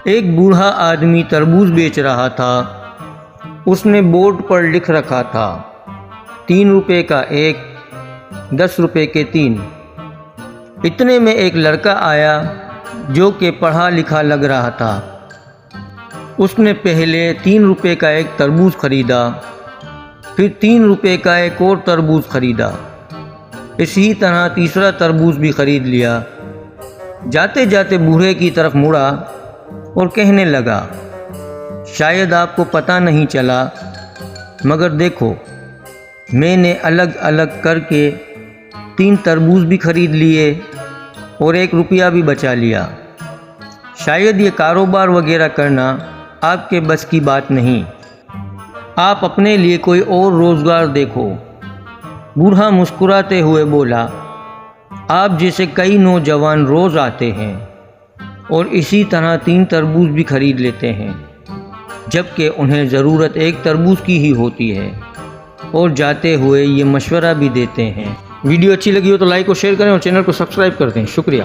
ایک بوڑھا آدمی تربوز بیچ رہا تھا۔ اس نے بورڈ پر لکھ رکھا تھا 3 روپے کا ایک، 10 روپے کے 3۔ اتنے میں ایک لڑکا آیا جو کہ پڑھا لکھا لگ رہا تھا۔ اس نے پہلے 3 روپے کا ایک تربوز خریدا، پھر 3 روپے کا ایک اور تربوز خریدا، اسی طرح تیسرا تربوز بھی خرید لیا۔ جاتے جاتے بوڑھے کی طرف مڑا اور کہنے لگا، شاید آپ کو پتہ نہیں چلا، مگر دیکھو میں نے الگ الگ کر کے 3 تربوز بھی خرید لیے اور 1 روپیہ بھی بچا لیا۔ شاید یہ کاروبار وغیرہ کرنا آپ کے بس کی بات نہیں، آپ اپنے لیے کوئی اور روزگار دیکھو۔ بوڑھا مسکراتے ہوئے بولا، آپ جیسے کئی نوجوان روز آتے ہیں اور اسی طرح 3 تربوز بھی خرید لیتے ہیں، جبکہ انہیں ضرورت 1 تربوز کی ہی ہوتی ہے، اور جاتے ہوئے یہ مشورہ بھی دیتے ہیں۔ ویڈیو اچھی لگی ہو تو لائک اور شیئر کریں اور چینل کو سبسکرائب کر دیں۔ شکریہ۔